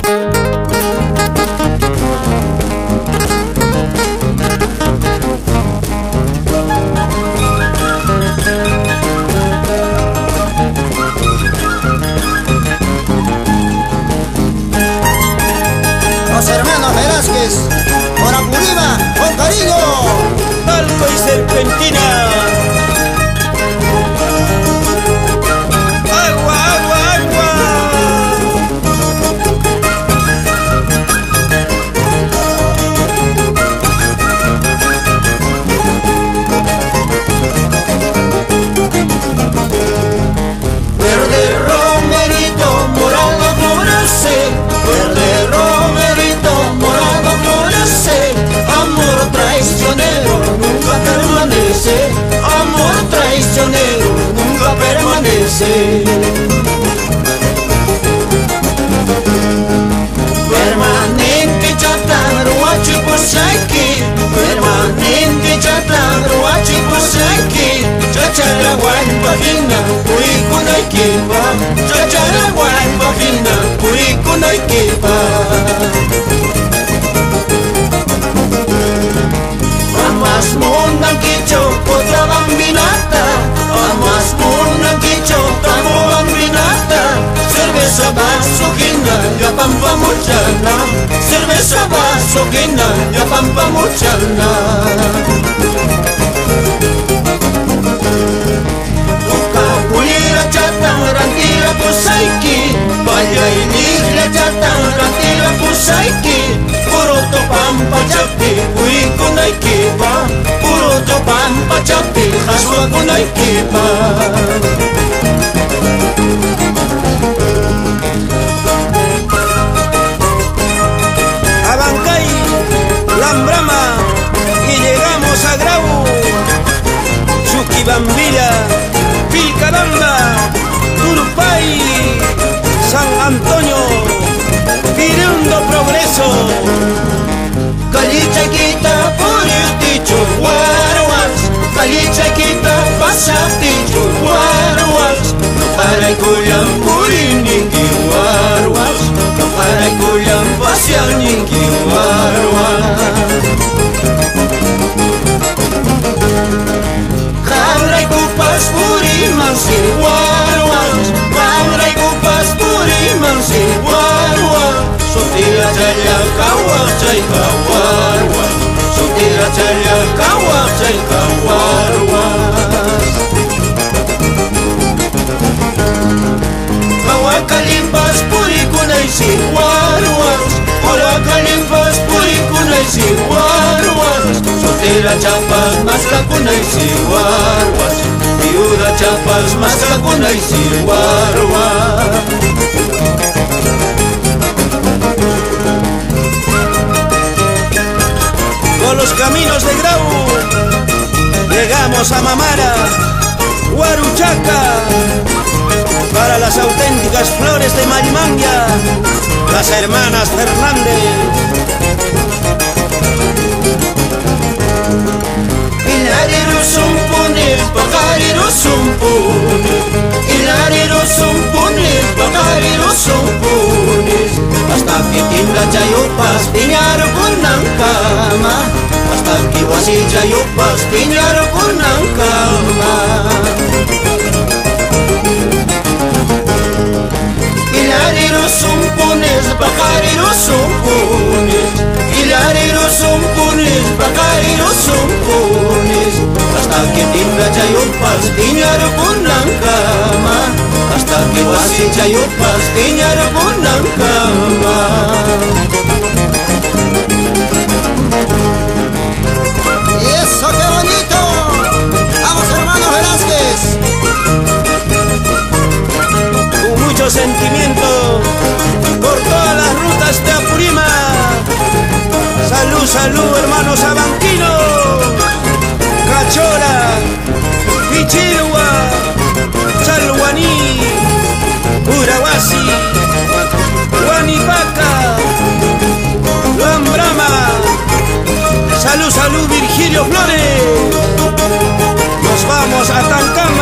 Los hermanos Velázquez, por Apurímac, con cariño. Talco y Serpentina. Agua, agua, agua. Verde romerito, morado florece. Verde romerito, morado florece. Amor traicionero nunca permanece. Amor traicionero nunca permanece. Permanente chatan ruachi posaki. Permanente chatan ruachi posaki. Chachara guay pagina, puri kunay kipa. Chachara guay pagina, puri kunay kipa. Amas munang kicho, otra bambinata. Amas munang kicho, tamo bambinata. Cerveza vasojina, ya pampa mochana. Cerveza vasojina, ya pampa mochana. Rantila pusaiki, vaya y nigla chatan, rantila pusaiki. Puro to pampa chapi, ui kunay kipa. Puro to pampa chapi, haswa kunay kipa. Abancay, Lambrama y llegamos a Grau. Chuquibambilla, Pilcaramba, Turpay, San Antonio, Pirundo Progreso. Calichaquita por el dicho guaruas. Calichaquita pasa dicho guaruas. No para el cuyan puri ningi guaruas. No para el cuyan pasa ningi guaruas. Cabra y cupas puri mansi guaruas. Cabra y cupas puri mansi guaruas. Sutira chaya kawa chay kawaruas. Sutira chaya kawa chay kawaruas. Kawa kalimpas puri kunay si guaruas. Kawa kalimpas puri kunay si guaruas. Sutira chapas mas la kunay si guaruas. Viuda chapas mas la kunay si guaruas. Por los caminos de Grau llegamos a Mamara, Huaruchaca, para las auténticas flores de Marimangia, las hermanas Fernández. Ilariro sumpunes, pajariro sumpunes. Ilariro sumpunes, pajariro sumpunes. Hasta que timbra chayopas, piñaro con nancama. Hasta que wasi chayopas, piñaro con nancama. Ilariro sumpunes, pajariro sumpunes. Ilariro sumpunes, pajariro sumpunes. Hasta que timbra chayopas, piñaro con nancama. Hasta que wasi chayopas, piñaro con nancama. ¡Y eso, qué bonito! ¡Vamos, hermanos Velázquez! Con mucho sentimiento por todas las rutas de Apurímac. Salud, salud, hermanos abanquinos, Cachora, Pichirua, Chalhuaní, Urahuasi, Huanipaca, Lambrama. Salud, salud, Virgilio Flores. Nos vamos a Tancán.